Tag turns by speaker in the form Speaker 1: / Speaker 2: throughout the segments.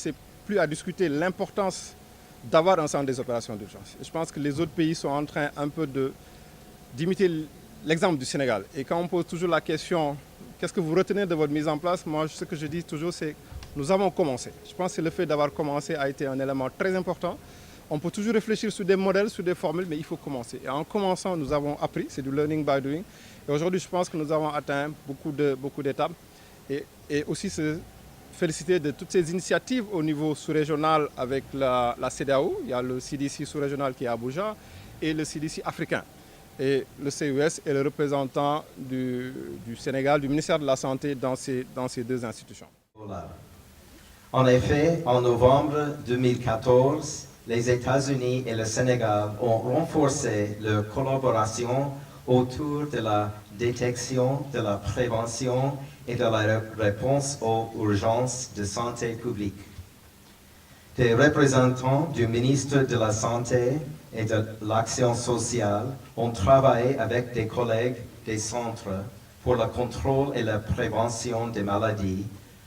Speaker 1: c'est plus à discuter l'importance d'avoir un centre des opérations d'urgence. Je pense que les autres pays sont en train un peu d'imiter l'exemple du Sénégal. Et quand on pose toujours la question, qu'est-ce que vous retenez de votre mise en place? Moi, ce que je dis toujours, c'est nous avons commencé. Je pense que le fait d'avoir commencé a été un élément très important. On peut toujours réfléchir sur des modèles, sur des formules, mais il faut commencer. Et en commençant, nous avons appris, c'est du learning by doing. Et aujourd'hui, je pense que nous avons atteint beaucoup d'étapes. Et aussi se féliciter de toutes ces initiatives au niveau sous-régional avec la CEDEAO. Il y a le CDC sous-régional qui est à Abuja et le CDC africain. Et le CES est le représentant du Sénégal, du ministère de la Santé dans ces deux institutions.
Speaker 2: En effet, en novembre 2014, les États-Unis et le Sénégal ont renforcé leur collaboration autour de la détection, de la prévention et de la réponse aux urgences de santé publique. Des représentants du ministre de la Santé et de l'Action sociale ont travaillé avec des collègues des centres pour le contrôle et la prévention des maladies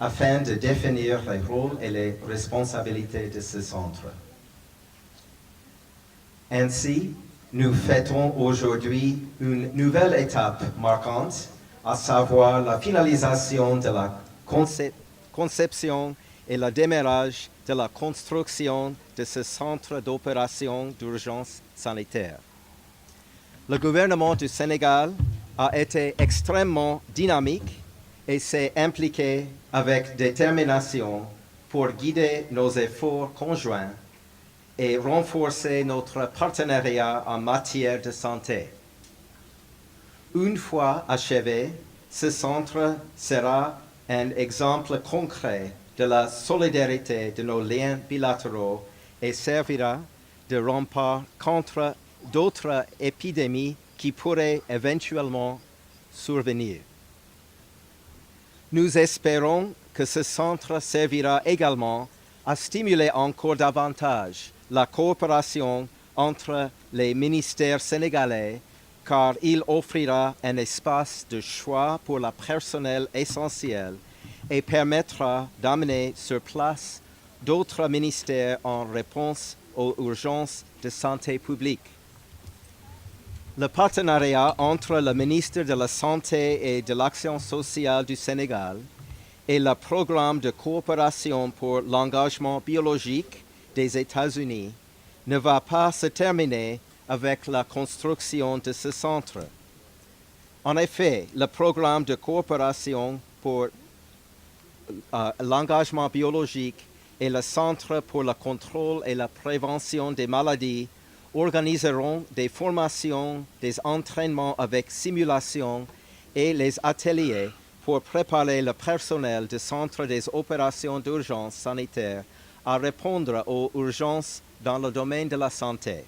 Speaker 2: afin de définir les rôles et les responsabilités de ce centre. Ainsi, nous fêtons aujourd'hui une nouvelle étape marquante, à savoir la finalisation de la conception et le démarrage de la construction de ce centre d'opération d'urgence sanitaire. Le gouvernement du Sénégal a été extrêmement dynamique et s'est impliqué avec détermination pour guider nos efforts conjoints et renforcer notre partenariat en matière de santé. Une fois achevé, ce centre sera un exemple concret de la solidarité de nos liens bilatéraux et servira de rempart contre d'autres épidémies qui pourraient éventuellement survenir. Nous espérons que ce centre servira également à stimuler encore davantage la coopération entre les ministères sénégalais, car il offrira un espace de choix pour le personnel essentiel et permettra d'amener sur place d'autres ministères en réponse aux urgences de santé publique. Le partenariat entre le ministre de la Santé et de l'Action sociale du Sénégal et le programme de coopération pour l'engagement biologique des États-Unis ne va pas se terminer avec la construction de ce centre. En effet, le programme de coopération pour l'engagement biologique et le Centre pour le contrôle et la prévention des maladies organiseront des formations, des entraînements avec simulation et les ateliers pour préparer le personnel du Centre des opérations d'urgence sanitaire à répondre aux urgences dans le domaine de la santé.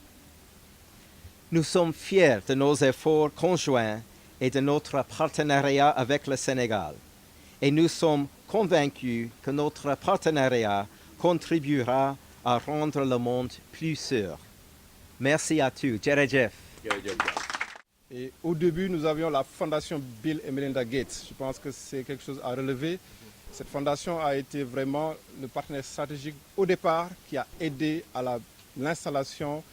Speaker 2: Nous sommes fiers de nos efforts conjoints et de notre partenariat avec le Sénégal. Et nous sommes convaincus que notre partenariat contribuera à rendre le monde plus sûr. Merci à tous. Jerejef.
Speaker 1: Et au début, nous avions la fondation Bill et Melinda Gates. Je pense que c'est quelque chose à relever. Cette fondation a été vraiment le partenaire stratégique au départ qui a aidé à l'installation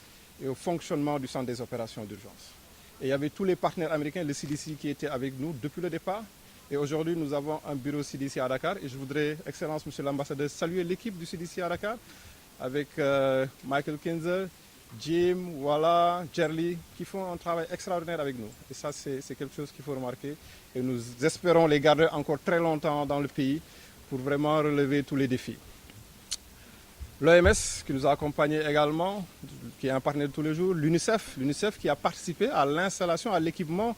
Speaker 1: et au fonctionnement du centre des opérations d'urgence. Et il y avait tous les partenaires américains, le CDC, qui étaient avec nous depuis le départ. Et aujourd'hui, nous avons un bureau CDC à Dakar. Et je voudrais, Excellence, Monsieur l'ambassadeur, saluer l'équipe du CDC à Dakar avec Michael Kinzer, Jim, Walla, Jerly, qui font un travail extraordinaire avec nous. Et ça, c'est quelque chose qu'il faut remarquer. Et nous espérons les garder encore très longtemps dans le pays pour vraiment relever tous les défis. L'OMS, qui nous a accompagnés également, qui est un partenaire de tous les jours, l'UNICEF qui a participé à l'installation, à l'équipement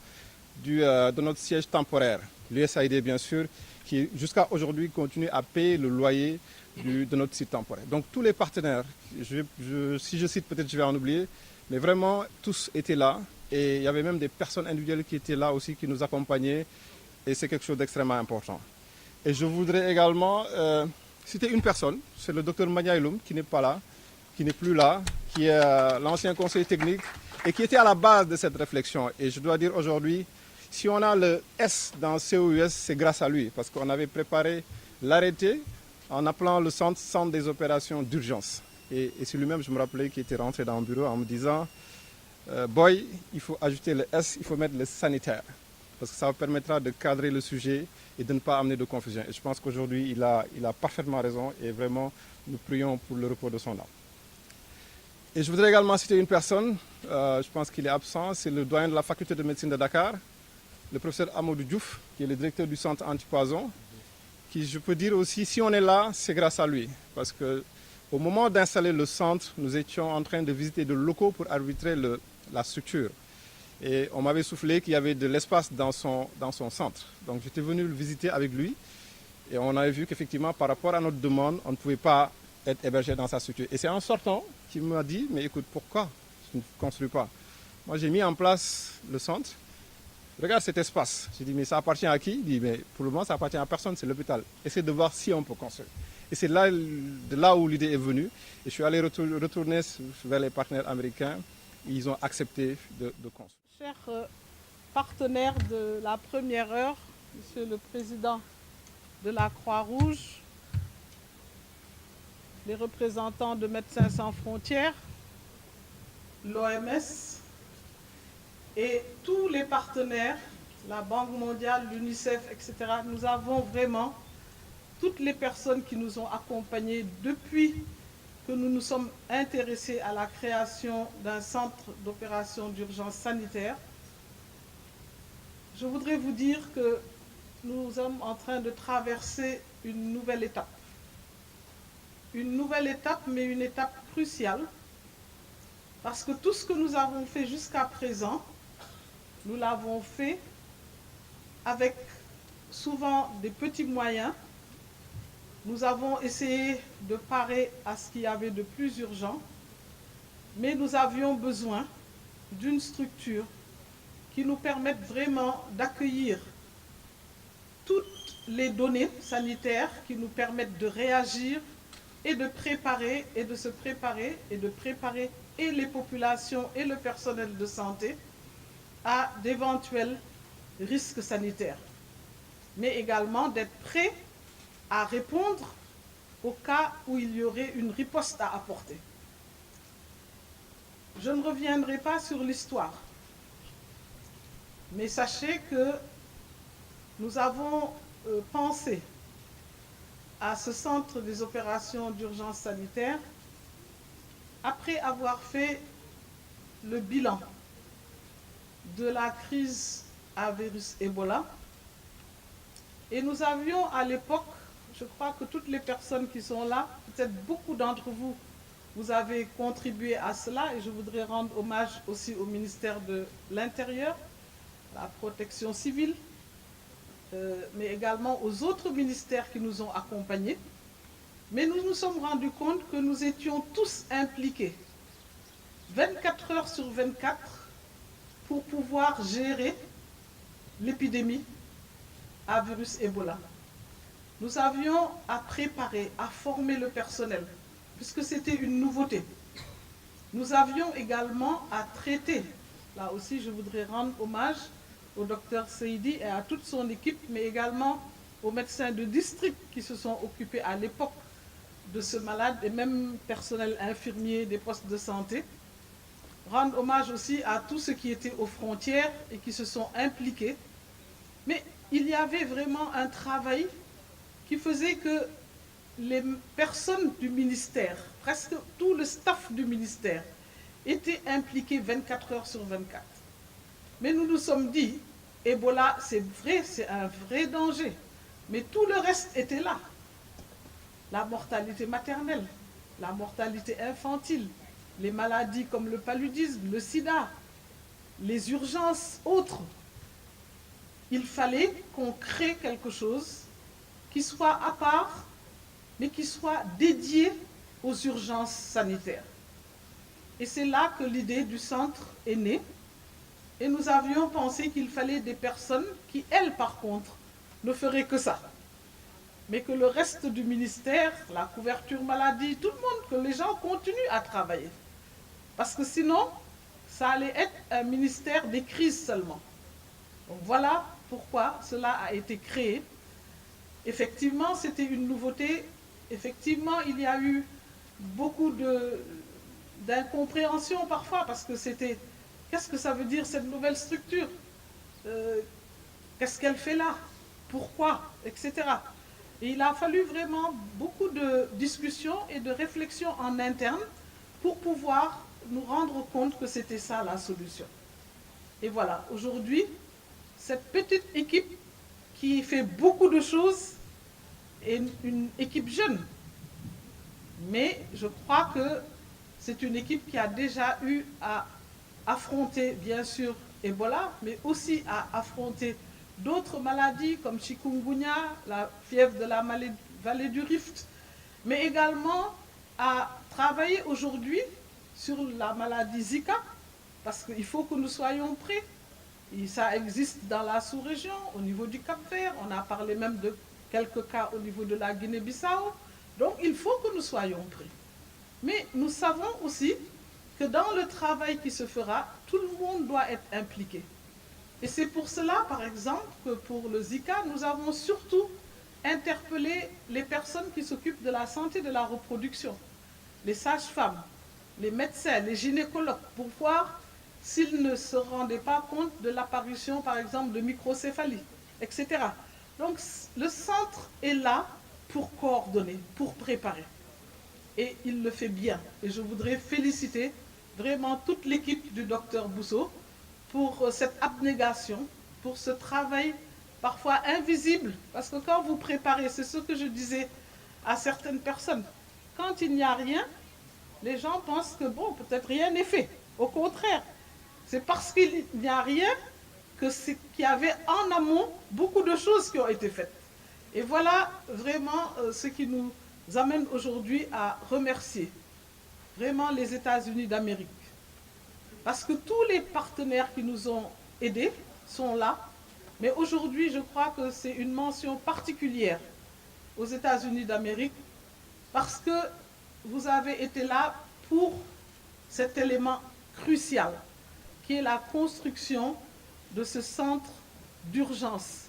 Speaker 1: de notre siège temporaire. L'USAID, bien sûr, qui jusqu'à aujourd'hui continue à payer le loyer de notre site temporaire. Donc tous les partenaires, si je cite peut-être je vais en oublier, mais vraiment tous étaient là et il y avait même des personnes individuelles qui étaient là aussi, qui nous accompagnaient et c'est quelque chose d'extrêmement important. Et je voudrais également citer une personne, c'est le docteur Maniaïloum qui n'est pas là, qui n'est plus là, qui est l'ancien conseiller technique et qui était à la base de cette réflexion. Et je dois dire aujourd'hui, si on a le S dans COUS, c'est grâce à lui, parce qu'on avait préparé l'arrêté en appelant le centre des opérations d'urgence. Et c'est lui-même, je me rappelais, qui était rentré dans mon bureau en me disant Boy, il faut ajouter le S, il faut mettre le sanitaire, parce que ça permettra de cadrer le sujet et de ne pas amener de confusion. Et je pense qu'aujourd'hui, il a parfaitement raison et vraiment, nous prions pour le repos de son âme. Et je voudrais également citer une personne, je pense qu'il est absent, c'est le doyen de la faculté de médecine de Dakar, le professeur Amadou Diouf, qui est le directeur du centre antipoison, qui, je peux dire aussi, si on est là, c'est grâce à lui. Parce qu'au moment d'installer le centre, nous étions en train de visiter de locaux pour arbitrer la structure. Et on m'avait soufflé qu'il y avait de l'espace dans son centre. Donc j'étais venu le visiter avec lui. Et on avait vu qu'effectivement, par rapport à notre demande, on ne pouvait pas être hébergé dans sa structure. Et c'est en sortant qu'il m'a dit, mais écoute, pourquoi je ne construis pas? Moi, j'ai mis en place le centre. Regarde cet espace. J'ai dit, mais ça appartient à qui? Il dit, mais pour le moment, ça appartient à personne, c'est l'hôpital. Essaie de voir si on peut construire. Et c'est de là où l'idée est venue. Et je suis allé retourner vers les partenaires américains. Et ils ont accepté de construire.
Speaker 3: Chers partenaires de la première heure, Monsieur le Président de la Croix-Rouge, les représentants de Médecins sans frontières, l'OMS et tous les partenaires, la Banque mondiale, l'UNICEF, etc. Nous avons vraiment toutes les personnes qui nous ont accompagnés depuis que nous nous sommes intéressés à la création d'un centre d'opération d'urgence sanitaire. Je voudrais vous dire que nous sommes en train de traverser une nouvelle étape. Une nouvelle étape, mais une étape cruciale, parce que tout ce que nous avons fait jusqu'à présent, nous l'avons fait avec souvent des petits moyens. Nous avons essayé de parer à ce qu'il y avait de plus urgent, mais nous avions besoin d'une structure qui nous permette vraiment d'accueillir toutes les données sanitaires qui nous permettent de réagir et de préparer et de se préparer et de préparer et les populations et le personnel de santé à d'éventuels risques sanitaires, mais également d'être prêts à répondre au cas où il y aurait une riposte à apporter. Je ne reviendrai pas sur l'histoire, mais sachez que nous avons pensé à ce centre des opérations d'urgence sanitaire après avoir fait le bilan de la crise à virus Ebola. Et nous avions à l'époque, je crois que toutes les personnes qui sont là, peut-être beaucoup d'entre vous, vous avez contribué à cela, et je voudrais rendre hommage aussi au ministère de l'Intérieur, la protection civile, mais également aux autres ministères qui nous ont accompagnés. Mais nous nous sommes rendus compte que nous étions tous impliqués, 24 heures sur 24, pour pouvoir gérer l'épidémie à virus Ebola. Nous avions à préparer, à former le personnel, puisque c'était une nouveauté. Nous avions également à traiter, là aussi je voudrais rendre hommage au docteur Seydi et à toute son équipe, mais également aux médecins de district qui se sont occupés à l'époque de ce malade, et même personnel infirmier des postes de santé. Rendre hommage aussi à tous ceux qui étaient aux frontières et qui se sont impliqués. Mais il y avait vraiment un travail qui faisait que les personnes du ministère, presque tout le staff du ministère, étaient impliqués 24 heures sur 24. Mais nous nous sommes dit, Ebola, c'est vrai, c'est un vrai danger. Mais tout le reste était là. La mortalité maternelle, la mortalité infantile, les maladies comme le paludisme, le sida, les urgences autres. Il fallait qu'on crée quelque chose qui soit à part, mais qui soit dédié aux urgences sanitaires. Et c'est là que l'idée du centre est née. Et nous avions pensé qu'il fallait des personnes qui, elles, par contre, ne feraient que ça. Mais que le reste du ministère, la couverture maladie, tout le monde, que les gens continuent à travailler. Parce que sinon, ça allait être un ministère des crises seulement. Donc voilà pourquoi cela a été créé. Effectivement, c'était une nouveauté effectivement, il y a eu beaucoup d'incompréhension parfois, parce que c'était, qu'est-ce que ça veut dire cette nouvelle structure? Qu'est-ce qu'elle fait là? Pourquoi? Etc. Et il a fallu vraiment beaucoup de discussions et de réflexions en interne pour pouvoir nous rendre compte que c'était ça la solution. Et voilà, aujourd'hui, cette petite équipe qui fait beaucoup de choses est une équipe jeune. Mais je crois que c'est une équipe qui a déjà eu à affronter, bien sûr, Ebola, mais aussi à affronter d'autres maladies comme chikungunya, la fièvre de la vallée du Rift, mais également à travailler aujourd'hui sur la maladie Zika, parce qu'il faut que nous soyons prêts. Et ça existe dans la sous-région, au niveau du Cap-Vert, on a parlé même de quelques cas au niveau de la Guinée-Bissau. Donc il faut que nous soyons prêts. Mais nous savons aussi que dans le travail qui se fera, tout le monde doit être impliqué. Et c'est pour cela, par exemple, que pour le Zika, nous avons surtout interpellé les personnes qui s'occupent de la santé de la reproduction, les sages-femmes, les médecins, les gynécologues, pour voir s'ils ne se rendaient pas compte de l'apparition, par exemple, de microcéphalie, etc. Donc, le centre est là pour coordonner, pour préparer. Et il le fait bien. Et je voudrais féliciter vraiment toute l'équipe du docteur Bousso pour cette abnégation, pour ce travail parfois invisible. Parce que quand vous préparez, c'est ce que je disais à certaines personnes, quand il n'y a rien, les gens pensent que bon, peut-être rien n'est fait. Au contraire, c'est parce qu'il n'y a rien qu'il y avait en amont beaucoup de choses qui ont été faites. Et voilà vraiment ce qui nous amène aujourd'hui à remercier vraiment les États-Unis d'Amérique. Parce que tous les partenaires qui nous ont aidés sont là. Mais aujourd'hui, je crois que c'est une mention particulière aux États-Unis d'Amérique parce que vous avez été là pour cet élément crucial qui est la construction de ce centre d'urgence.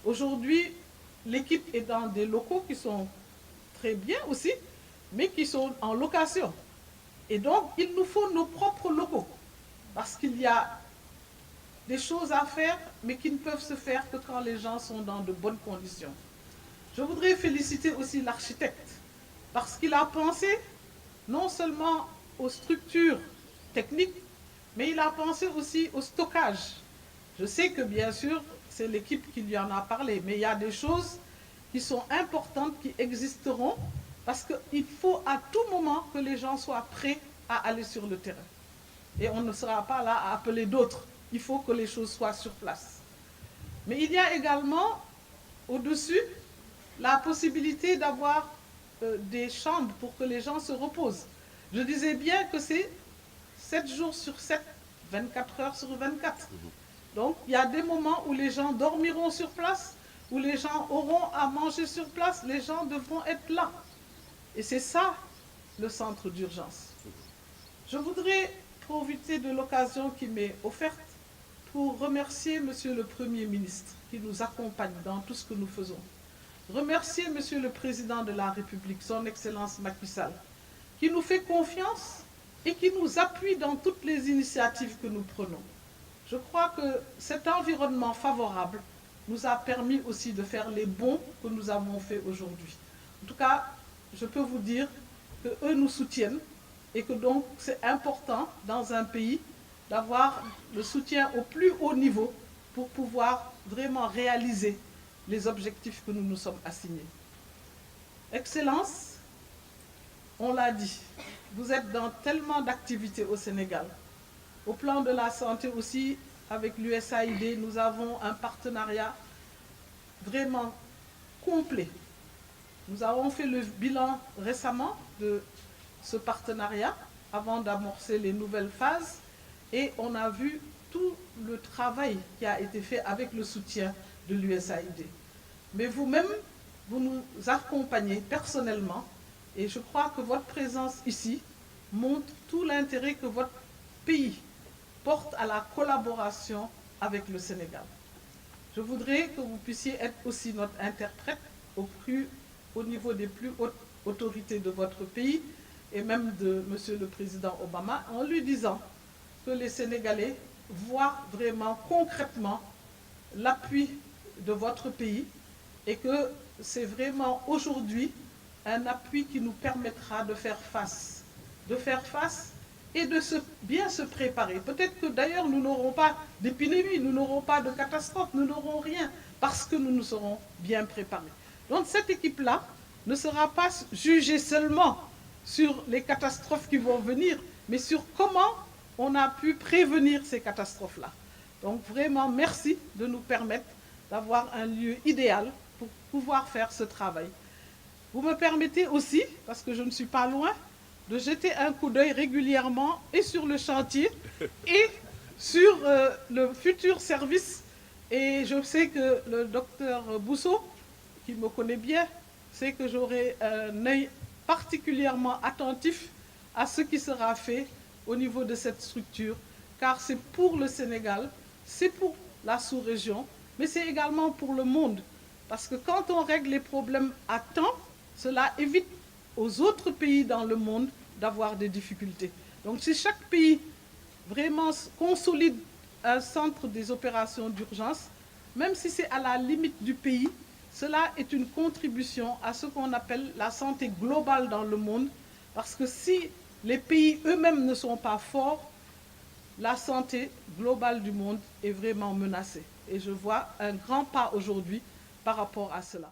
Speaker 3: Aujourd'hui, l'équipe est dans des locaux qui sont très bien aussi, mais qui sont en location. Et donc, il nous faut nos propres locaux, parce qu'il y a des choses à faire, mais qui ne peuvent se faire que quand les gens sont dans de bonnes conditions. Je voudrais féliciter aussi l'architecte, parce qu'il a pensé non seulement aux structures techniques, mais il a pensé aussi au stockage. Je sais que bien sûr, c'est l'équipe qui lui en a parlé, mais il y a des choses qui sont importantes, qui existeront, parce qu'il faut à tout moment que les gens soient prêts à aller sur le terrain. Et on ne sera pas là à appeler d'autres. Il faut que les choses soient sur place. Mais il y a également, au-dessus, la possibilité d'avoir des chambres pour que les gens se reposent. Je disais bien que c'est 7 jours sur 7, 24 heures sur 24. Donc, il y a des moments où les gens dormiront sur place, où les gens auront à manger sur place, les gens devront être là. Et c'est ça, le centre d'urgence. Je voudrais profiter de l'occasion qui m'est offerte pour remercier Monsieur le Premier ministre qui nous accompagne dans tout ce que nous faisons. Remercier Monsieur le Président de la République, son Excellence Macky Sall, qui nous fait confiance et qui nous appuie dans toutes les initiatives que nous prenons. Je crois que cet environnement favorable nous a permis aussi de faire les bons que nous avons faits aujourd'hui. En tout cas, je peux vous dire qu'eux nous soutiennent et que donc c'est important dans un pays d'avoir le soutien au plus haut niveau pour pouvoir vraiment réaliser les objectifs que nous nous sommes assignés. Excellence, on l'a dit, vous êtes dans tellement d'activités au Sénégal. Au plan de la santé aussi, avec l'USAID, nous avons un partenariat vraiment complet. Nous avons fait le bilan récemment de ce partenariat avant d'amorcer les nouvelles phases et on a vu tout le travail qui a été fait avec le soutien de l'USAID. Mais vous-même, vous nous accompagnez personnellement et je crois que votre présence ici montre tout l'intérêt que votre pays porte à la collaboration avec le Sénégal. Je voudrais que vous puissiez être aussi notre interprète au niveau des plus hautes autorités de votre pays et même de Monsieur le Président Obama en lui disant que les Sénégalais voient vraiment concrètement l'appui de votre pays et que c'est vraiment aujourd'hui un appui qui nous permettra de faire face et de bien se préparer. Peut-être que d'ailleurs nous n'aurons pas d'épidémie, nous n'aurons pas de catastrophe, nous n'aurons rien parce que nous nous serons bien préparés. Donc cette équipe-là ne sera pas jugée seulement sur les catastrophes qui vont venir, mais sur comment on a pu prévenir ces catastrophes-là. Donc vraiment, merci de nous permettre d'avoir un lieu idéal pour pouvoir faire ce travail. Vous me permettez aussi, parce que je ne suis pas loin, de jeter un coup d'œil régulièrement et sur le chantier et sur le futur service. Et je sais que le docteur Bousso, qui me connaît bien, sait que j'aurai un œil particulièrement attentif à ce qui sera fait au niveau de cette structure, car c'est pour le Sénégal, c'est pour la sous-région, mais c'est également pour le monde. Parce que quand on règle les problèmes à temps, cela évite aux autres pays dans le monde d'avoir des difficultés. Donc si chaque pays vraiment consolide un centre des opérations d'urgence, même si c'est à la limite du pays, cela est une contribution à ce qu'on appelle la santé globale dans le monde, parce que si les pays eux-mêmes ne sont pas forts, la santé globale du monde est vraiment menacée. Et je vois un grand pas aujourd'hui par rapport à cela.